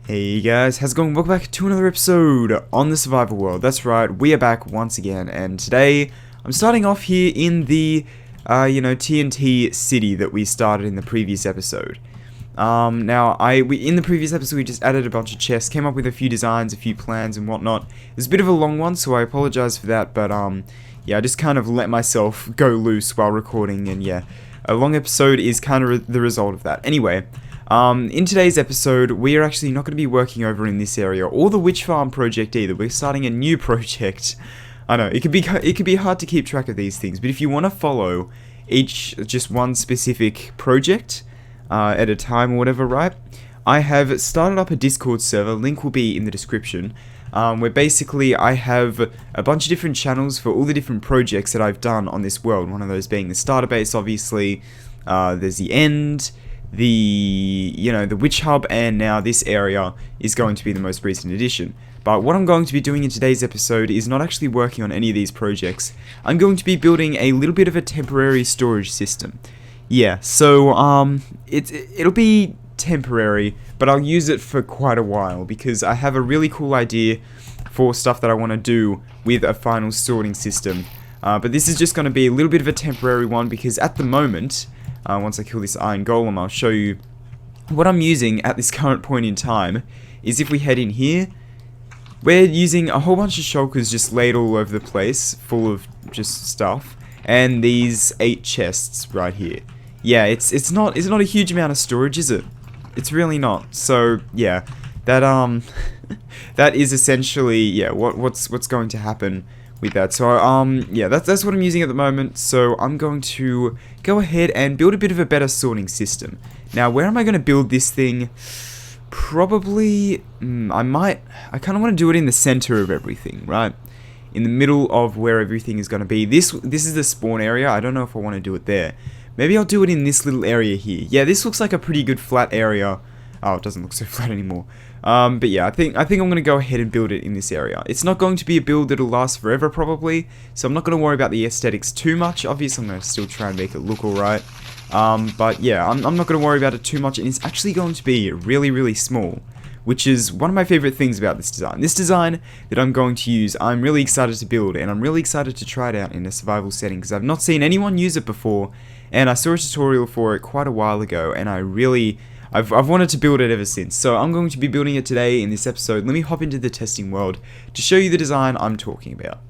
Hey guys, how's it going? Welcome back to another episode on the survival world. That's right, we are back once again, and today I'm starting off here in the, TNT city that we started in the previous episode. In the previous episode we just added a bunch of chests, came up with a few designs, a few plans and whatnot. It was a bit of a long one, so I apologize for that, but I just kind of let myself go loose while recording, and yeah, a long episode is kind of the result of that. Anyway, in today's episode, we are actually not going to be working over in this area or the witch farm project either. We're starting a new project. I know it could be hard to keep track of these things, but if you want to follow just one specific project at a time or whatever, right? I have started up a Discord server. Link will be in the description. Where basically I have a bunch of different channels for all the different projects that I've done on this world. One of those being the starter base, obviously. There's the end. The witch hub, and now this area is going to be the most recent addition. But what I'm going to be doing in today's episode is not actually working on any of these projects. I'm going to be building a little bit of a temporary storage system. Yeah, so it'll be temporary, but I'll use it for quite a while because I have a really cool idea for stuff that I want to do with a final sorting system. But this is just going to be a little bit of a temporary one because at the moment, once I kill this iron golem, I'll show you what I'm using at this current point in time. Is if we head in here, we're using a whole bunch of shulkers just laid all over the place, full of just stuff, and these 8 chests right here. Yeah, it's not a huge amount of storage, is it? It's really not. So yeah, that that is essentially what's going to happen with that. So that's what I'm using at the moment. So I'm going to go ahead and build a bit of a better sorting system. Now, where am I going to build this thing? Probably I kind of want to do it in the center of everything, right? In the middle of where everything is going to be. This is the spawn area. I don't know if I want to do it there. Maybe I'll do it in this little area here. Yeah, this looks like a pretty good flat area. Oh, it doesn't look so flat anymore. But yeah, I think I'm going to go ahead and build it in this area. It's not going to be a build that'll last forever, probably. So I'm not going to worry about the aesthetics too much. Obviously, I'm going to still try and make it look alright. But yeah, I'm not going to worry about it too much. And it's actually going to be really, really small, which is one of my favorite things about this design. This design that I'm going to use, I'm really excited to build, and I'm really excited to try it out in a survival setting because I've not seen anyone use it before, and I saw a tutorial for it quite a while ago, and I've wanted to build it ever since. So I'm going to be building it today in this episode. Let me hop into the testing world to show you the design I'm talking about.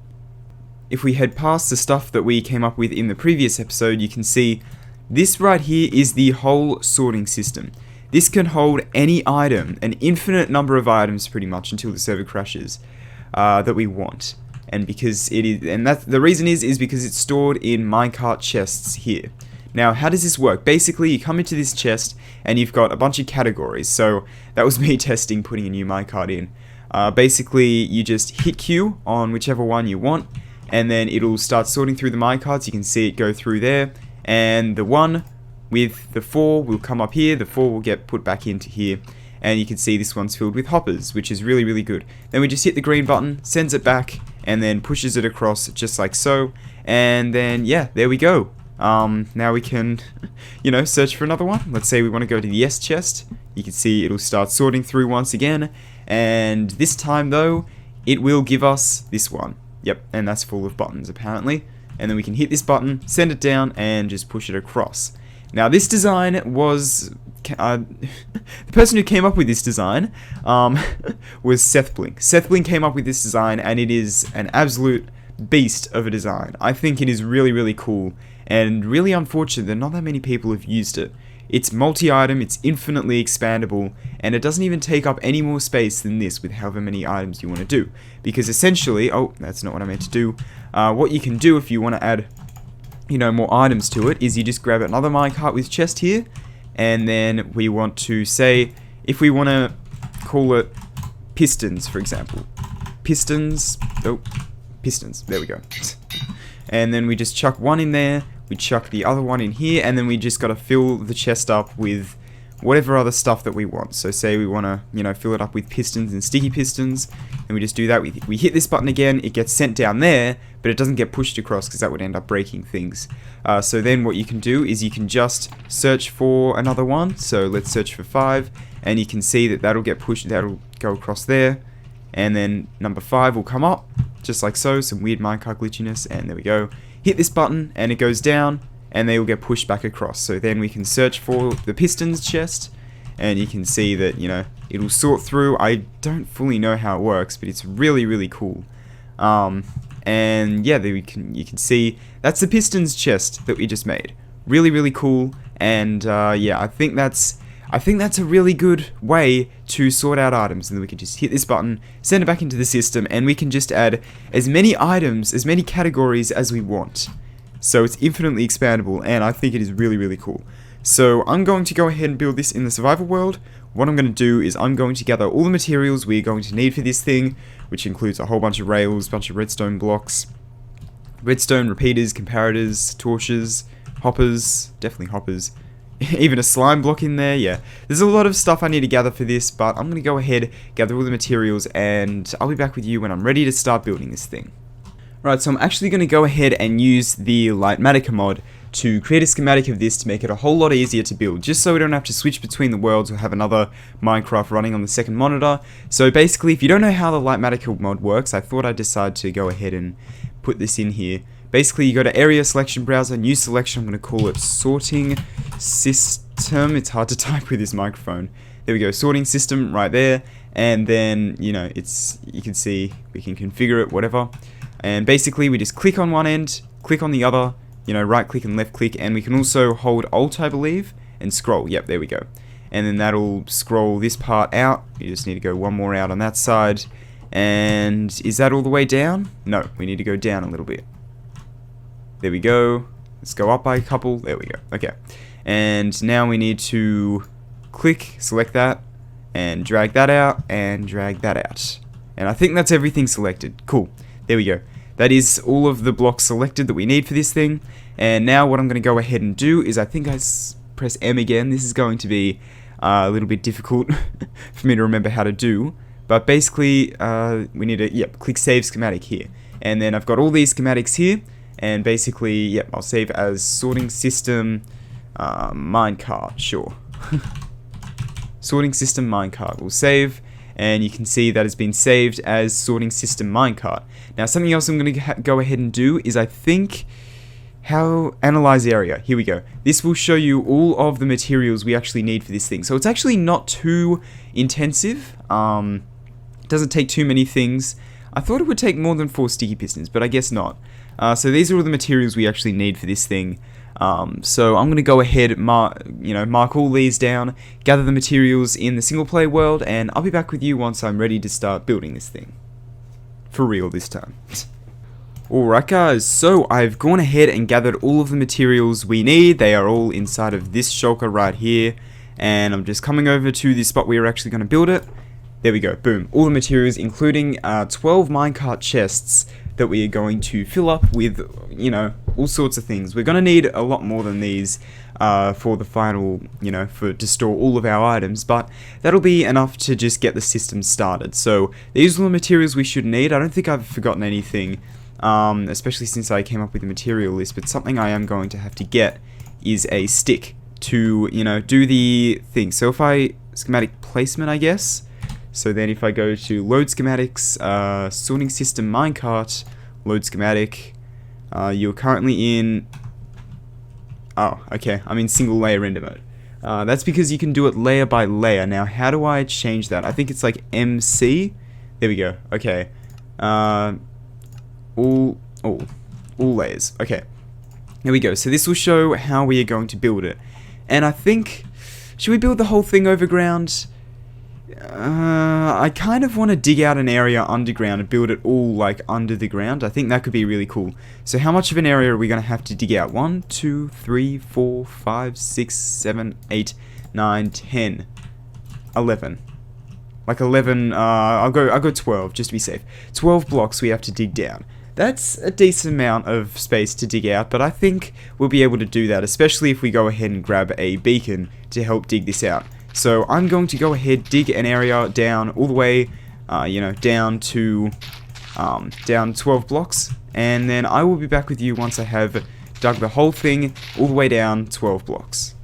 If we head past the stuff that we came up with in the previous episode, you can see this right here is the whole sorting system. This can hold any item, an infinite number of items pretty much until the server crashes, that we want. And because it is, and the reason is because it's stored in minecart chests here. Now, how does this work? Basically, you come into this chest and you've got a bunch of categories. So that was me testing putting a new minecart in. Basically, you just hit Q on whichever one you want, and then it'll start sorting through the minecarts. You can see it go through there, and the one with the 4 will come up here, the 4 will get put back into here, and you can see this one's filled with hoppers, which is really, really good. Then we just hit the green button, sends it back, and then pushes it across just like so, and then yeah, there we go. Now we can, search for another one. Let's say we want to go to the S chest. You can see it'll start sorting through once again, and this time though, it will give us this one. Yep, and that's full of buttons apparently. And then we can hit this button, send it down, and just push it across. Now this design was, the person who came up with this design was Seth Blink. Seth Blink came up with this design, and it is an absolute beast of a design. I think it is really, really cool, and really unfortunate that not that many people have used it. It's multi-item, it's infinitely expandable, and it doesn't even take up any more space than this with however many items you want to do. Because essentially, oh, that's not what I meant to do. What you can do if you want to add, more items to it, is you just grab another minecart with chest here, and then we want to say, if we want to call it pistons, for example. Pistons, there we go. And then we just chuck one in there, we chuck the other one in here, and then we just got to fill the chest up with whatever other stuff that we want. So say we want to, you know, fill it up with pistons and sticky pistons, and we just do that. We hit this button again, it gets sent down there, but it doesn't get pushed across because that would end up breaking things. So then what you can do is you can just search for another one. So let's search for 5, and you can see that that'll get pushed, that'll go across there, and then number 5 will come up, just like so, some weird minecart glitchiness, and there we go. Hit this button, and it goes down, and they will get pushed back across. So then we can search for the pistons chest, and you can see that, you know, it'll sort through. I don't fully know how it works, but it's really, really cool. And yeah, there you can see that's the pistons chest that we just made. Really, really cool. And yeah, I think that's a really good way to sort out items. And then we can just hit this button, send it back into the system, and we can just add as many items, as many categories as we want. So it's infinitely expandable, and I think it is really, really cool. So I'm going to go ahead and build this in the survival world. What I'm going to do is I'm going to gather all the materials we're going to need for this thing, which includes a whole bunch of rails, bunch of redstone blocks, redstone repeaters, comparators, torches, hoppers, definitely hoppers, even a slime block in there. Yeah, there's a lot of stuff I need to gather for this, but I'm going to go ahead, gather all the materials, and I'll be back with you when I'm ready to start building this thing. Right, so I'm actually going to go ahead and use the Lightmatica mod to create a schematic of this to make it a whole lot easier to build, just so we don't have to switch between the worlds or have another Minecraft running on the second monitor. So basically, if you don't know how the Lightmatica mod works, I thought I'd decide to go ahead and put this in here. Basically, you go to Area Selection Browser, New Selection, I'm going to call it Sorting System. It's hard to type with this microphone. There we go, Sorting System right there, and then, you know, you can see we can configure it, whatever. And basically, we just click on one end, click on the other, you know, right click and left click, and we can also hold Alt, I believe, and scroll. Yep, there we go. And then that'll scroll this part out. You just need to go one more out on that side. And is that all the way down? No, we need to go down a little bit. There we go. Let's go up by a couple. There we go. Okay. And now we need to click, select that, and drag that out, and drag that out. And I think that's everything selected. Cool. There we go. That is all of the blocks selected that we need for this thing. And now what I'm going to go ahead and do is I think I press M again. This is going to be a little bit difficult for me to remember how to do. But basically, we need to, click Save Schematic here. And then I've got all these schematics here. And basically, I'll save as Sorting System Minecart, sure. Sorting System Minecart. We'll save. And you can see that has been saved as Sorting System Minecart. Now, something else I'm going to go ahead and do is I think how analyze area. Here we go. This will show you all of the materials we actually need for this thing. So it's actually not too intensive. It doesn't take too many things. I thought it would take more than 4 sticky pistons, but I guess not. So these are all the materials we actually need for this thing. So I'm going to go ahead, mark all these down, gather the materials in the single player world, and I'll be back with you once I'm ready to start building this thing. For real this time. Alright guys, so I've gone ahead and gathered all of the materials we need. They are all inside of this shulker right here, and I'm just coming over to the spot where we're actually going to build it. There we go, boom. All the materials, including 12 minecart chests that we are going to fill up with, you know, all sorts of things. We're going to need a lot more than these for the final, to store all of our items, but that'll be enough to just get the system started. So these are the materials we should need. I don't think I've forgotten anything, especially since I came up with the material list, but something I am going to have to get is a stick to, do the thing. So if schematic placement, I guess. So then if I go to load schematics, sorting system minecart, load schematic, you're currently in, I'm in single layer render mode. That's because you can do it layer by layer. Now how do I change that? I think it's like MC. There we go. Okay. All layers. Okay. There we go. So this will show how we are going to build it. And I think, should we build the whole thing overground? I kind of want to dig out an area underground and build it all like under the ground. I think that could be really cool. So how much of an area are we going to have to dig out? 1, 2, 3, 4, 5, 6, 7, 8, 9, 10, 11. Like 11, I'll go 12 just to be safe. 12 blocks we have to dig down. that's a decent amount of space to dig out, but I think we'll be able to do that, especially if we go ahead and grab a beacon to help dig this out. So I'm going to go ahead, dig an area down all the way, down to down 12 blocks, and then I will be back with you once I have dug the whole thing all the way down 12 blocks.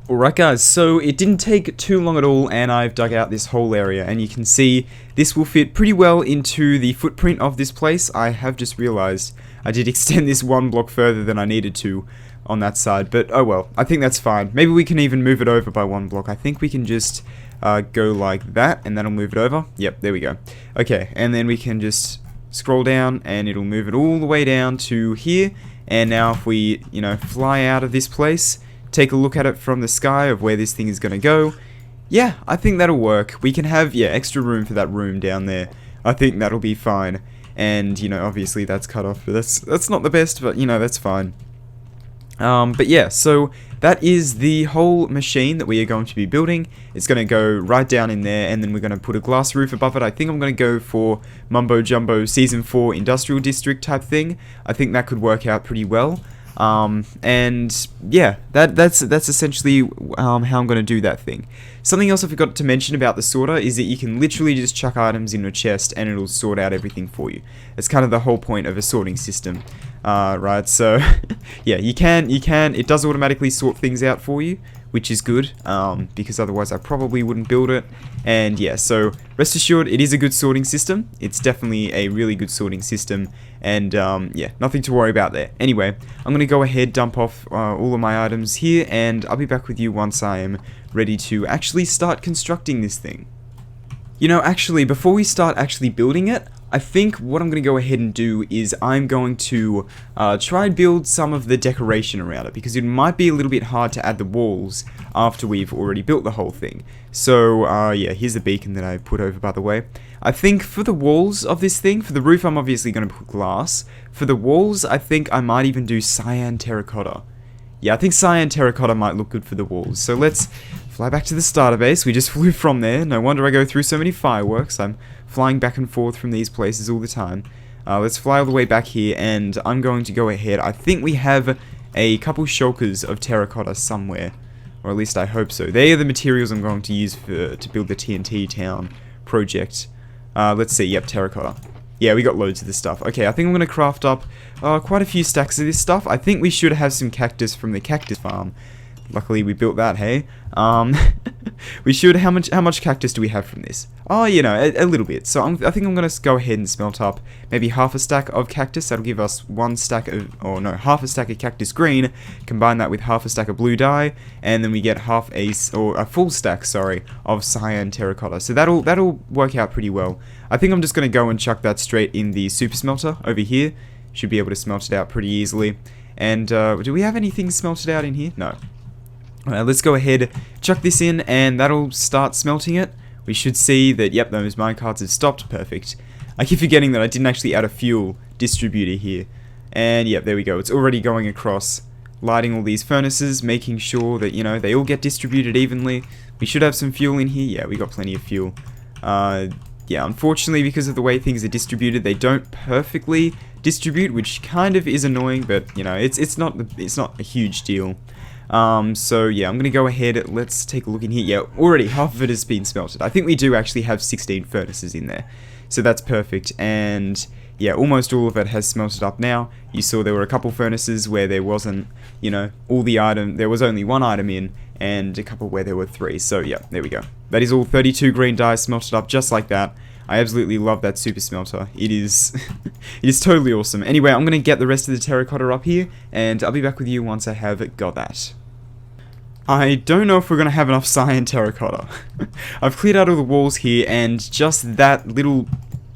Alright guys, so it didn't take too long at all, and I've dug out this whole area, and you can see this will fit pretty well into the footprint of this place. I have just realized I did extend this one block further than I needed to on that side, but oh well, I think that's fine. Maybe we can even move it over by one block. I think we can just go like that, and that'll move it over. Yep, there we go. Okay, and then we can just scroll down, and it'll move it all the way down to here. And now if we, fly out of this place, take a look at it from the sky of where this thing is going to go. Yeah, I think that'll work. We can have, extra room for that room down there. I think that'll be fine. And, obviously that's cut off, but that's not the best, but, that's fine. But yeah, so that is the whole machine that we are going to be building. It's going to go right down in there, and then we're going to put a glass roof above it. I think I'm going to go for Mumbo Jumbo Season 4 Industrial District type thing. I think that could work out pretty well. And yeah, that's essentially how I'm going to do that thing. Something else I forgot to mention about the sorter is that you can literally just chuck items in a chest and it'll sort out everything for you. It's kind of the whole point of a sorting system, right? So yeah, you can, it does automatically sort things out for you, which is good, because otherwise I probably wouldn't build it. And yeah, so rest assured, it is a good sorting system. It's definitely a really good sorting system, and yeah, nothing to worry about there. Anyway, I'm going to go ahead, dump off all of my items here, and I'll be back with you once I am ready to actually start constructing this thing. Actually, before we start actually building it, I think what I'm going to go ahead and do is I'm going to try and build some of the decoration around it, because it might be a little bit hard to add the walls after we've already built the whole thing. So yeah, here's the beacon that I put over, by the way. I think for the walls of this thing, for the roof I'm obviously going to put glass. For the walls, I think I might even do cyan terracotta. Yeah, I think cyan terracotta might look good for the walls. So let's fly back to the starter base. We just flew from there. No wonder I go through so many fireworks. I'm flying back and forth from these places all the time. Let's fly all the way back here, and I'm going to go ahead. I think we have a couple shulkers of terracotta somewhere, or at least I hope so. They are the materials I'm going to use to build the TNT town project. Let's see. Yep, terracotta. Yeah, we got loads of this stuff. Okay, I think I'm going to craft up quite a few stacks of this stuff. I think we should have some cactus from the cactus farm. Luckily, we built that, hey? We should... How much cactus do we have from this? Oh, a little bit. So I think I'm going to go ahead and smelt up maybe half a stack of cactus. That'll give us one stack of... Or no, half a stack of cactus green. Combine that with half a stack of blue dye. And then we get a full stack, sorry, of cyan terracotta. So that'll work out pretty well. I think I'm just going to go and chuck that straight in the super smelter over here. Should be able to smelt it out pretty easily. And do we have anything smelted out in here? No. Alright, let's go ahead, chuck this in, and that'll start smelting it. We should see that, yep, those minecarts have stopped. Perfect. I keep forgetting that I didn't actually add a fuel distributor here. And, yep, there we go. It's already going across, lighting all these furnaces, making sure that, they all get distributed evenly. We should have some fuel in here. Yeah, we got plenty of fuel. Yeah, unfortunately, because of the way things are distributed, they don't perfectly distribute, which kind of is annoying, but, it's not a huge deal. So yeah, I'm gonna go ahead, let's take a look in here. Yeah, already half of it has been smelted. I think we do actually have 16 furnaces in there, so that's perfect. And yeah, almost all of it has smelted up now. You saw there were a couple furnaces where there wasn't, all the item, there was only one item in, and a couple where there were 3. So yeah, there we go. That is all 32 green dye smelted up just like that. I absolutely love that super smelter. It is it is totally awesome. Anyway, I'm going to get the rest of the terracotta up here, and I'll be back with you once I have got that. I don't know if we're going to have enough cyan terracotta. I've cleared out all the walls here, and just that little,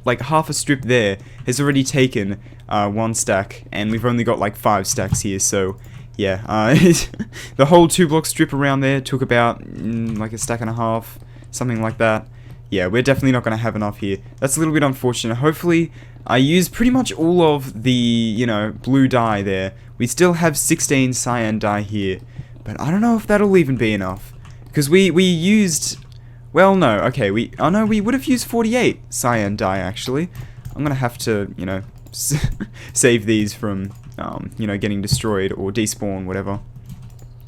like half a strip there, has already taken 1 stack, and we've only got like 5 stacks here, so yeah. The whole 2-block strip around there took about like a stack and a half, something like that. Yeah, we're definitely not going to have enough here. That's a little bit unfortunate. Hopefully, I used pretty much all of the, blue dye there. We still have 16 cyan dye here, but I don't know if that'll even be enough. Because we used... Well, no, okay, we would have used 48 cyan dye, actually. I'm going to have to, save these from, you know, getting destroyed or despawn, whatever.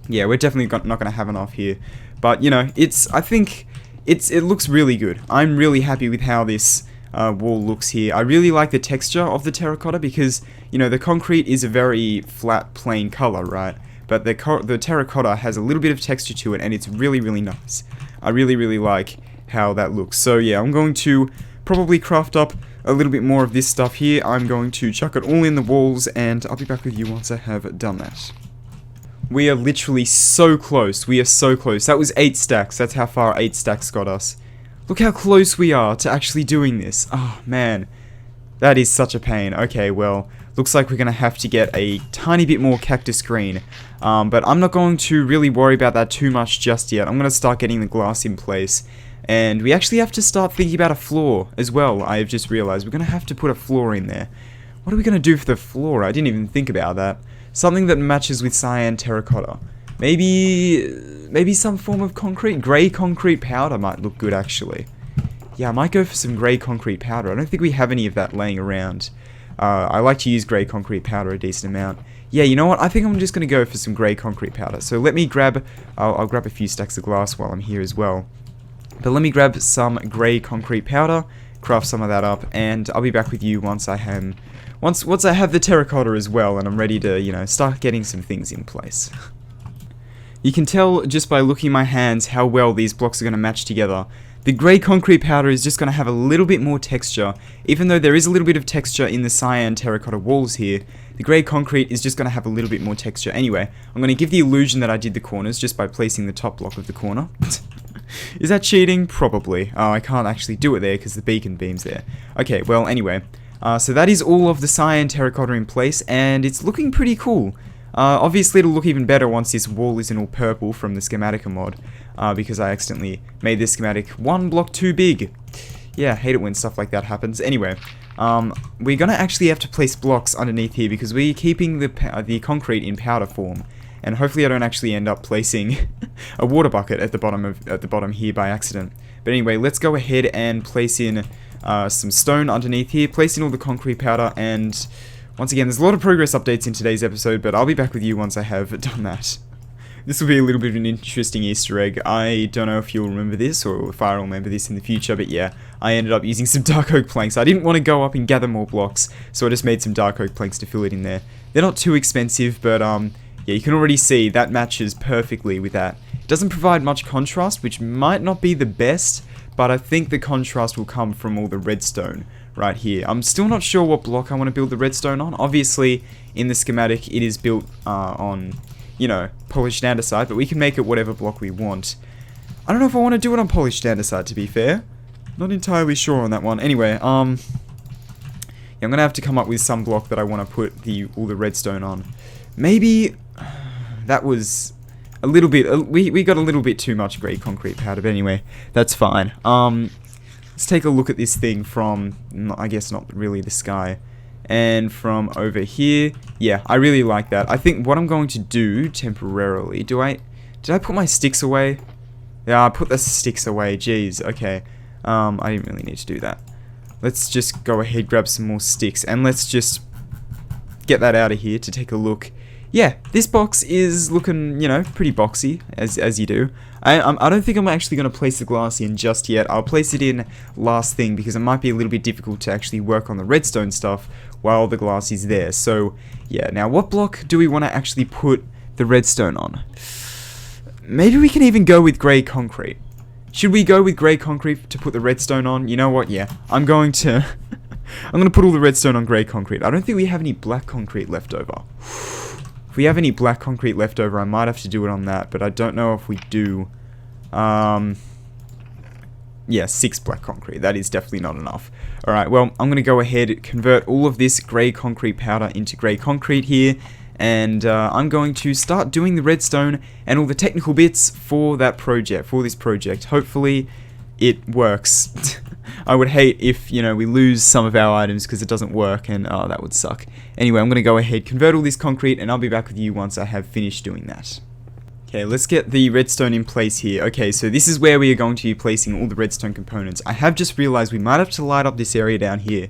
Yeah, we're definitely not going to have enough here. But, you know, I think it looks really good. I'm really happy with how this wall looks here. I really like the texture of the terracotta because, you know, the concrete is a very flat, plain color, right? But the terracotta has a little bit of texture to it, and it's really, really nice. I really, really like how that looks. So, yeah, I'm going to probably craft up a little bit more of this stuff here. I'm going to chuck it all in the walls, and I'll be back with you once I have done that. We are literally so close. We are so close. That was 8 stacks. That's how far 8 stacks got us. Look how close we are to actually doing this. Oh, man. That is such a pain. Okay, well, looks like we're going to have to get a tiny bit more cactus green. But I'm not going to really worry about that too much just yet. I'm going to start getting the glass in place. And we actually have to start thinking about a floor as well. I have just realized we're going to have to put a floor in there. What are we going to do for the floor? I didn't even think about that. Something that matches with cyan terracotta. Maybe some form of concrete. Grey concrete powder might look good, actually. Yeah, I might go for some grey concrete powder. I don't think we have any of that laying around. I like to use grey concrete powder a decent amount. Yeah, you know what? I think I'm just going to go for some grey concrete powder. So let me grab... I'll grab a few stacks of glass while I'm here as well. But let me grab some grey concrete powder, craft some of that up, and I'll be back with you once I have... Once I have the terracotta as well, and I'm ready to, you know, start getting some things in place. You can tell just by looking at my hands how well these blocks are going to match together. The grey concrete powder is just going to have a little bit more texture. Even though there is a little bit of texture in the cyan terracotta walls here, the grey concrete is just going to have a little bit more texture. Anyway, I'm going to give the illusion that I did the corners just by placing the top block of the corner. Is that cheating? Probably. Oh, I can't actually do it there because the beacon beam's there. Okay, well, anyway. So that is all of the cyan terracotta in place, and it's looking pretty cool. Obviously it'll look even better once this wall isn't all purple from the Schematica mod, because I accidentally made this schematic one block too big. Yeah, I hate it when stuff like that happens. Anyway, we're gonna actually have to place blocks underneath here because we're keeping the concrete in powder form, and hopefully I don't actually end up placing a water bucket at the bottom here by accident. But anyway, let's go ahead and place in some stone underneath here, place in all the concrete powder, and once again, there's a lot of progress updates in today's episode, but I'll be back with you once I have done that. This will be a little bit of an interesting Easter egg. I don't know if you'll remember this, or if I'll remember this in the future, but yeah, I ended up using some dark oak planks. I didn't want to go up and gather more blocks, so I just made some dark oak planks to fill it in there. They're not too expensive, but yeah, you can already see that matches perfectly with that. It doesn't provide much contrast, which might not be the best, but I think the contrast will come from all the redstone right here. I'm still not sure what block I want to build the redstone on. Obviously, in the schematic, it is built on, you know, polished andesite, but we can make it whatever block we want. I don't know if I want to do it on polished andesite, to be fair. Not entirely sure on that one. Anyway, yeah, I'm going to have to come up with some block that I want to put all the redstone on. Maybe that was a little bit, we got a little bit too much grey concrete powder, but anyway, that's fine. Let's take a look at this thing from, I guess not really the sky, and from over here. Yeah, I really like that. I think what I'm going to do temporarily, did I put my sticks away? Yeah, I put the sticks away, jeez, okay. I didn't really need to do that. Let's just go ahead, grab some more sticks, and let's just get that out of here to take a look. Yeah, this box is looking, you know, pretty boxy, as you do. I don't think I'm actually going to place the glass in just yet. I'll place it in last thing because it might be a little bit difficult to actually work on the redstone stuff while the glass is there. So, yeah, now what block do we want to actually put the redstone on? Maybe we can even go with grey concrete. Should we go with grey concrete to put the redstone on? You know what, yeah, I'm going to put all the redstone on grey concrete. I don't think we have any black concrete left over. If we have any black concrete left over, I might have to do it on that, but I don't know if we do. Yeah, 6 black concrete. That is definitely not enough. Alright, well, I'm going to go ahead, convert all of this grey concrete powder into grey concrete here, and I'm going to start doing the redstone and all the technical bits for that project, for this project. Hopefully, it works. I would hate if, you know, we lose some of our items because it doesn't work, and oh, that would suck. Anyway, I'm going to go ahead, convert all this concrete, and I'll be back with you once I have finished doing that. Okay, let's get the redstone in place here. Okay, so this is where we are going to be placing all the redstone components. I have just realized we might have to light up this area down here,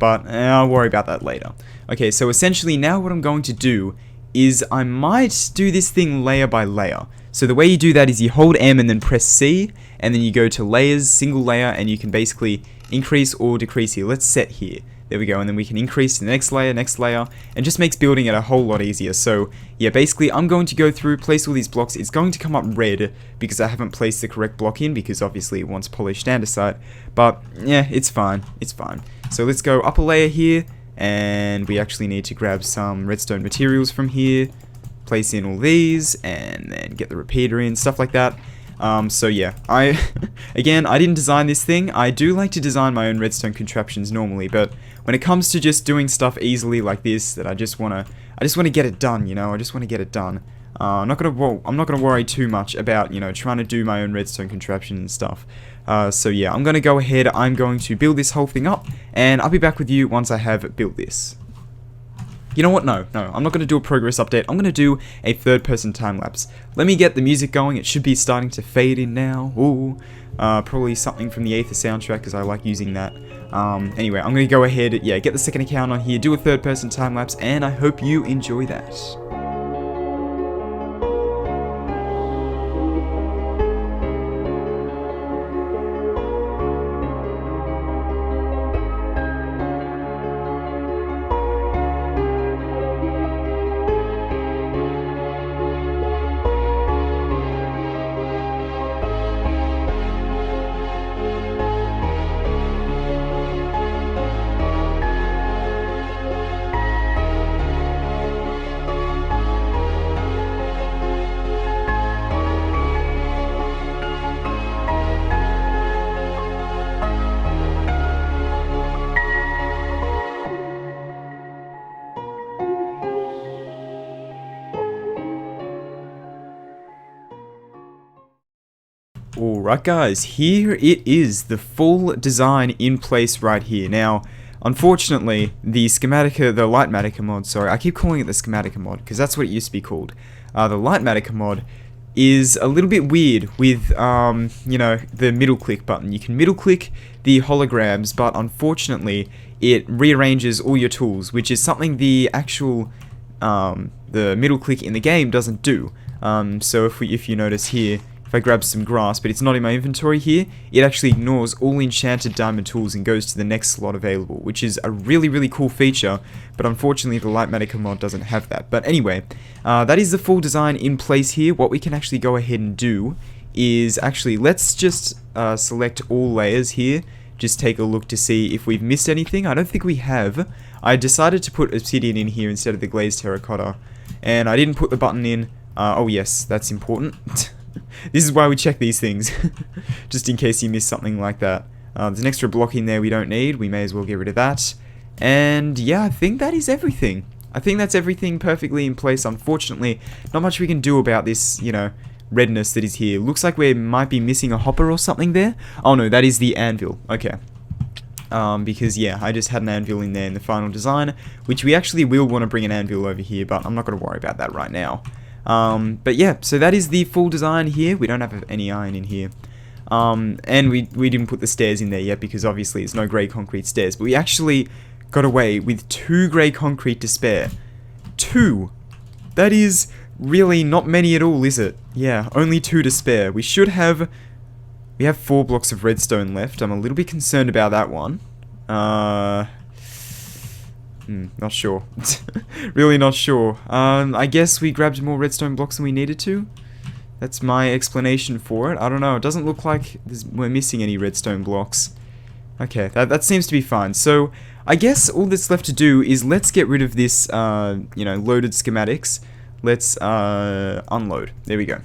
but I'll worry about that later. Okay, so essentially now what I'm going to do is I might do this thing layer by layer. So the way you do that is you hold M and then press C, and then you go to layers, single layer, and you can basically increase or decrease here. Let's set here. There we go, and then we can increase to the next layer, and just makes building it a whole lot easier. So yeah, basically I'm going to go through, place all these blocks. It's going to come up red because I haven't placed the correct block in, because obviously it wants polished andesite, but yeah, it's fine, it's fine. So let's go up a layer here, and we actually need to grab some redstone materials from here, place in all these, and then get the repeater in, stuff like that. So yeah, again, I didn't design this thing. I do like to design my own redstone contraptions normally, but when it comes to just doing stuff easily like this, that I just wanna get it done, you know. I just wanna get it done. I'm not gonna worry too much about, you know, trying to do my own redstone contraption and stuff. So yeah, I'm gonna go ahead. I'm going to build this whole thing up, and I'll be back with you once I have built this. You know what? No, I'm not going to do a progress update. I'm going to do a third-person time-lapse. Let me get the music going. It should be starting to fade in now. Ooh, probably something from the Aether soundtrack, because I like using that. Anyway, I'm going to go ahead, yeah, get the second account on here, do a third-person time-lapse, and I hope you enjoy that. Alright guys, here it is, the full design in place right here. Now, unfortunately, the Lightmatica mod, sorry, I keep calling it the Schematica mod, because that's what it used to be called. The Lightmatica mod is a little bit weird with, you know, the middle click button. You can middle click the holograms, but unfortunately, it rearranges all your tools, which is something the actual, the middle click in the game doesn't do. So if you notice here, if I grab some grass, but it's not in my inventory here, it actually ignores all enchanted diamond tools and goes to the next slot available, which is a really, really cool feature, but unfortunately the Lightmatica mod doesn't have that. But anyway, that is the full design in place here. What we can actually go ahead and do is actually, let's just select all layers here, just take a look to see if we've missed anything. I don't think we have. I decided to put obsidian in here instead of the glazed terracotta, and I didn't put the button in. Oh yes, that's important. This is why we check these things, just in case you miss something like that. There's an extra block in there we don't need, we may as well get rid of that. And yeah, I think that is everything. I think that's everything perfectly in place. Unfortunately, not much we can do about this, you know, redness that is here. Looks like we might be missing a hopper or something there. Oh no, that is the anvil, okay. Because yeah, I just had an anvil in there in the final design, which we actually will want to bring an anvil over here, but I'm not going to worry about that right now. But yeah, so that is the full design here. We don't have any iron in here. And we didn't put the stairs in there yet because obviously it's no grey concrete stairs. But we actually got away with 2 grey concrete to spare. 2! That is really not many at all, is it? Yeah, only 2 to spare. We have 4 blocks of redstone left. I'm a little bit concerned about that one. Not sure. Really not sure. I guess we grabbed more redstone blocks than we needed to. That's my explanation for it. I don't know. It doesn't look like we're missing any redstone blocks. Okay, that seems to be fine. So, I guess all that's left to do is let's get rid of this, you know, loaded schematics. Let's, unload. There we go.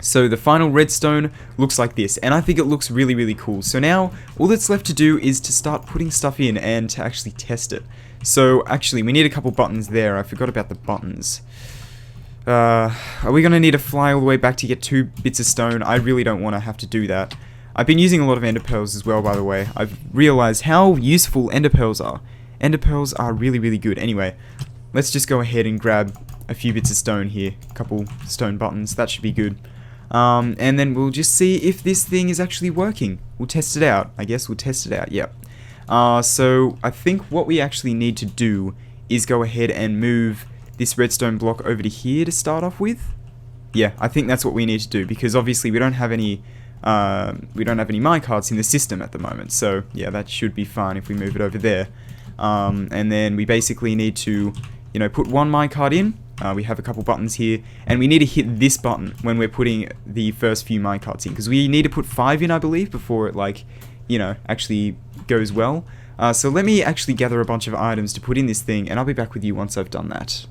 So the final redstone looks like this, and I think it looks really, really cool. So now, all that's left to do is to start putting stuff in and to actually test it. So, actually, we need a couple buttons there. I forgot about the buttons. Are we going to need to fly all the way back to get 2 bits of stone? I really don't want to have to do that. I've been using a lot of ender pearls as well, by the way. I've realized how useful ender pearls are. Ender pearls are really, really good. Anyway, let's just go ahead and grab a few bits of stone here. A couple stone buttons. That should be good. And then we'll just see if this thing is actually working. We'll test it out. I guess we'll test it out, yep. So I think what we actually need to do is go ahead and move this redstone block over to here to start off with. Yeah, I think that's what we need to do, because obviously we don't have any minecarts in the system at the moment. So yeah, that should be fine if we move it over there. And then we basically need to, you know, put one minecart in. We have a couple buttons here, and we need to hit this button when we're putting the first few minecarts in, because we need to put 5 in, I believe, before it, like, you know, actually goes well. So let me actually gather a bunch of items to put in this thing, and I'll be back with you once I've done that.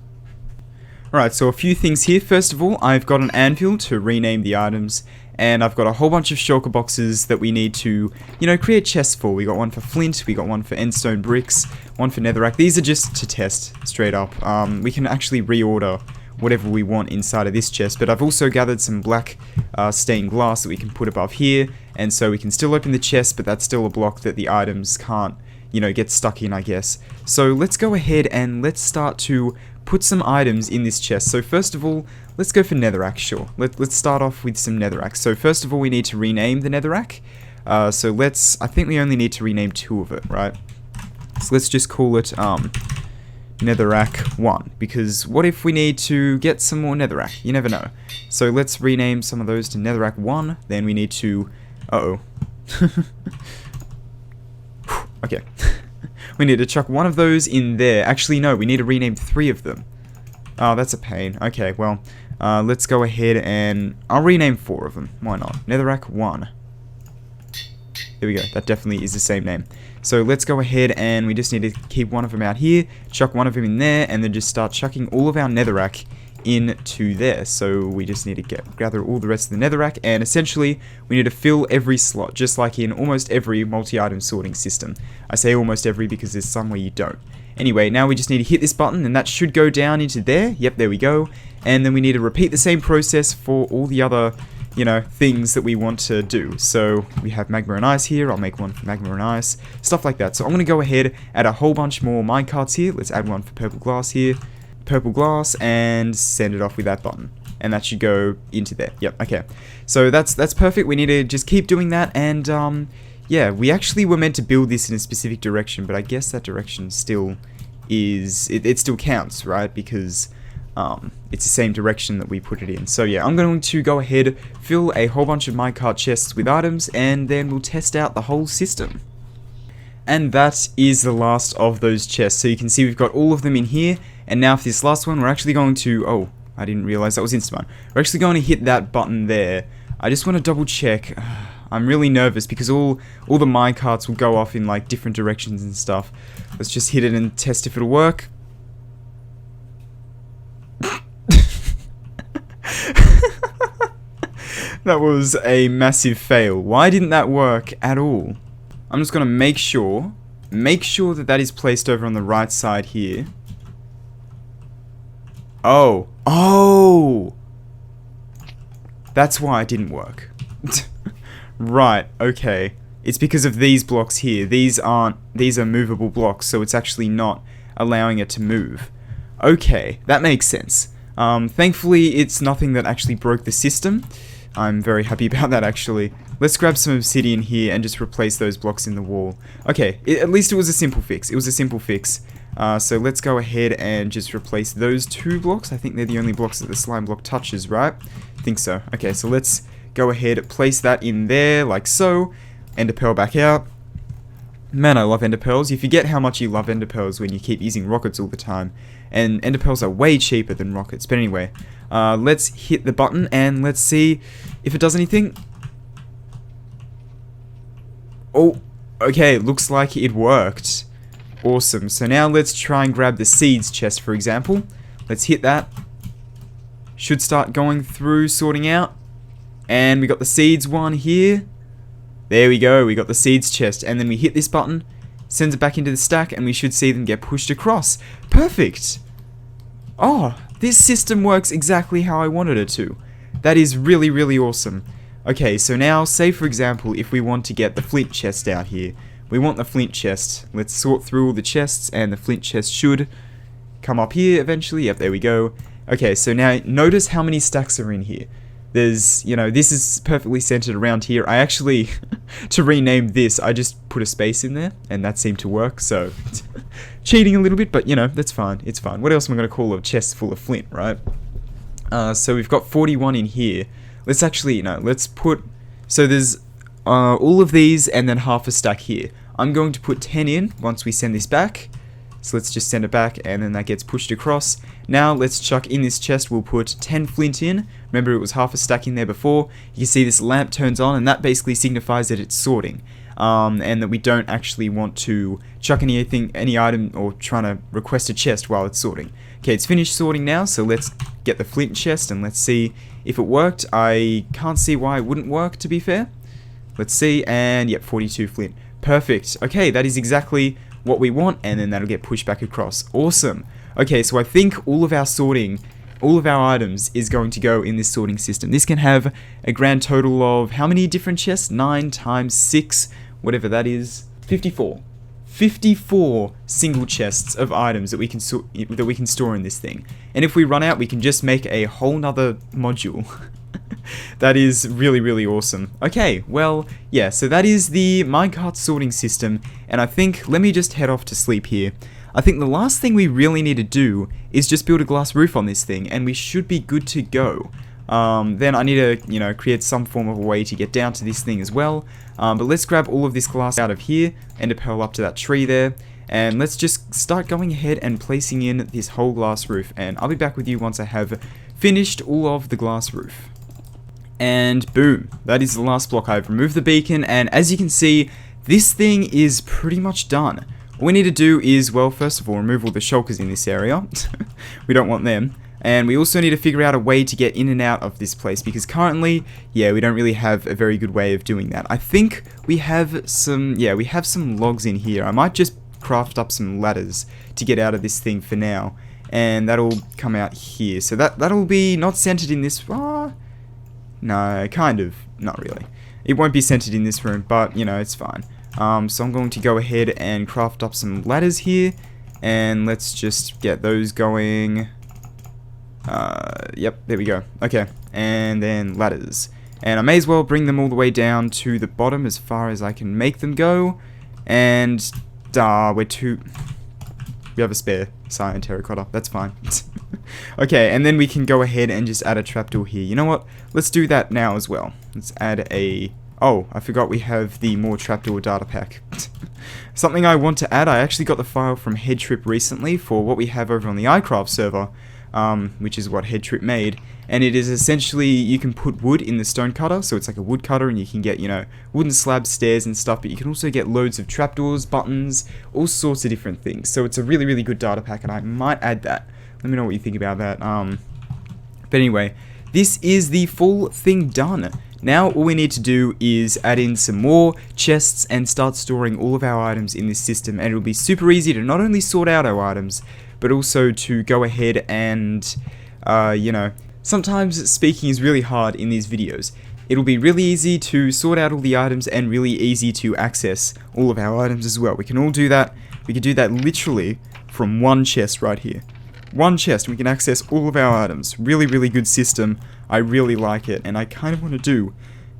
Alright, so a few things here. First of all, I've got an anvil to rename the items, and I've got a whole bunch of shulker boxes that we need to, you know, create chests for. We got one for flint, we got one for endstone bricks, one for netherrack. These are just to test, straight up. We can actually reorder whatever we want inside of this chest, but I've also gathered some black stained glass that we can put above here, and so we can still open the chest, but that's still a block that the items can't, you know, get stuck in, I guess. So let's go ahead and let's start to put some items in this chest. So first of all, let's go for netherrack, sure. Let's start off with some netherrack. So first of all, we need to rename the netherrack. So I think we only need to rename 2 of it, right? So let's just call it netherrack 1, because what if we need to get some more netherrack? You never know. So let's rename some of those to netherrack 1. Then we need to, okay. We need to chuck one of those in there. Actually, no, we need to rename 3 of them. Oh, that's a pain. Okay, well, let's go ahead and I'll rename 4 of them. Why not? Netherrack 1. There we go. That definitely is the same name. So let's go ahead and we just need to keep one of them out here, chuck one of them in there, and then just start chucking all of our netherrack into there. So we just need to gather all the rest of the netherrack, and essentially we need to fill every slot, just like in almost every multi-item sorting system. I say almost every because there's some where you don't. Anyway, now we just need to hit this button, and that should go down into there. Yep, there we go. And then we need to repeat the same process for all the other, you know, things that we want to do. So we have magma and ice here. I'll make one for magma and ice, stuff like that. So I'm going to go ahead, add a whole bunch more minecarts here. Let's add one for purple glass here, purple glass, and send it off with that button, and that should go into there. Yep, okay, so that's perfect. We need to just keep doing that, and yeah, we actually were meant to build this in a specific direction, but I guess that direction still is, it still counts, right? Because it's the same direction that we put it in. So yeah, I'm going to go ahead, fill a whole bunch of minecart chests with items, and then we'll test out the whole system. And that is the last of those chests. So you can see we've got all of them in here. And now for this last one, we're actually going to, oh, I didn't realize that was Instamine. We're actually going to hit that button there. I just want to double check. I'm really nervous because all the minecarts will go off in like different directions and stuff. Let's just hit it and test if it'll work. That was a massive fail. Why didn't that work at all? I'm just going to make sure that that is placed over on the right side here. Oh! That's why it didn't work. Right, okay. It's because of these blocks here. These are movable blocks, so it's actually not allowing it to move. Okay, that makes sense. Thankfully, it's nothing that actually broke the system. I'm very happy about that, actually. Let's grab some obsidian here and just replace those blocks in the wall. Okay, at least it was a simple fix. It was a simple fix. So let's go ahead and just replace those 2 blocks. I think they're the only blocks that the slime block touches, right? I think so. Okay, so let's go ahead, place that in there, like so. Ender pearl back out. Man, I love ender pearls. You forget how much you love ender pearls when you keep using rockets all the time. And ender pearls are way cheaper than rockets. But anyway, let's hit the button and let's see if it does anything. Oh, okay, looks like it worked. Awesome. So now let's try and grab the seeds chest, for example. Let's hit that. Should start going through, sorting out. And we got the seeds one here. There we go, we got the seeds chest. And then we hit this button, sends it back into the stack, and we should see them get pushed across. Perfect! Oh, this system works exactly how I wanted it to. That is really, really awesome. Okay, so now, say for example, if we want to get the flint chest out here. We want the flint chest. Let's sort through all the chests, and the flint chest should come up here eventually. Yep, there we go. Okay, so now notice how many stacks are in here. There's, you know, this is perfectly centered around here. I actually, to rename this, I just put a space in there, and that seemed to work, so cheating a little bit, but, you know, that's fine. It's fine. What else am I going to call a chest full of flint, right? So we've got 41 in here. Let's actually, you know, let's put, so there's all of these and then half a stack here. I'm going to put 10 in once we send this back. So let's just send it back, and then that gets pushed across. Now let's chuck in this chest. We'll put 10 flint in. Remember, it was half a stack in there before. You can see this lamp turns on, and that basically signifies that it's sorting, and that we don't actually want to chuck any item or trying to request a chest while it's sorting. Okay, it's finished sorting now, so let's get the flint chest and let's see if it worked. I can't see why it wouldn't work, to be fair. Let's see, and yep, 42 flint. Perfect. Okay, that is exactly what we want, and then that'll get pushed back across. Awesome. Okay, so I think all of our sorting, all of our items is going to go in this sorting system. This can have a grand total of how many different chests? 9 times 6, whatever that is, 54. 54 single chests of items that we can store in this thing. And if we run out, we can just make a whole nother module. That is really, really awesome. Okay, well, yeah, so that is the minecart sorting system, and I think, let me just head off to sleep here. I think the last thing we really need to do is just build a glass roof on this thing, and we should be good to go. Then I need to, you know, create some form of a way to get down to this thing as well. But let's grab all of this glass out of here, and pearl up to that tree there, and let's just start going ahead and placing in this whole glass roof, and I'll be back with you once I have finished all of the glass roof. And boom, that is the last block. I've removed the beacon, and as you can see, this thing is pretty much done. All we need to do is, well, first of all, remove all the shulkers in this area. We don't want them. And we also need to figure out a way to get in and out of this place, because currently, yeah, we don't really have a very good way of doing that. I think we have some, yeah, we have some logs in here. I might just craft up some ladders to get out of this thing for now, and that'll come out here. So that'll be not centered in this, no, kind of, not really. It won't be centered in this room, but, you know, it's fine. So I'm going to go ahead and craft up some ladders here, and let's just get those going. Yep, there we go. Okay, and then ladders. And I may as well bring them all the way down to the bottom as far as I can make them go. And, we have a spare cyan terracotta, that's fine. Okay, and then we can go ahead and just add a trapdoor here. You know what? Let's do that now as well. Let's add a... Oh, I forgot we have the more trapdoor data pack. Something I want to add, I actually got the file from Headtrip recently for what we have over on the iCraft server, which is what Headtrip made. And it is essentially, you can put wood in the stone cutter, so it's like a wood cutter, and you can get, you know, wooden slabs, stairs and stuff, but you can also get loads of trapdoors, buttons, all sorts of different things. So it's a really, really good data pack, and I might add that. Let me know what you think about that. But anyway, this is the full thing done. Now all we need to do is add in some more chests and start storing all of our items in this system, and it'll be super easy to not only sort out our items, but also to go ahead and, you know, sometimes speaking is really hard in these videos. It'll be really easy to sort out all the items and really easy to access all of our items as well. We can all do that. We can do that literally from one chest right here. One chest, we can access all of our items. Really, really good system. I really like it, and I kind of want to do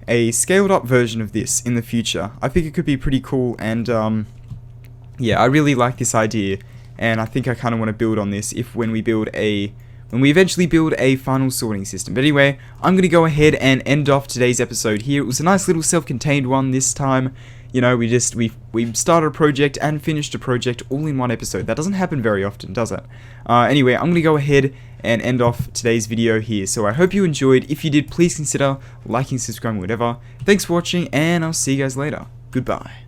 a scaled up version of this in the future. I think it could be pretty cool, and yeah, I really like this idea, and I think I kind of want to build on this when we eventually build a final sorting system. But anyway, I'm going to go ahead and end off today's episode here. It was a nice little self-contained one this time. You know, we started a project and finished a project all in one episode. That doesn't happen very often, does it? Anyway, I'm going to go ahead and end off today's video here. So I hope you enjoyed. If you did, please consider liking, subscribing, whatever. Thanks for watching, and I'll see you guys later. Goodbye.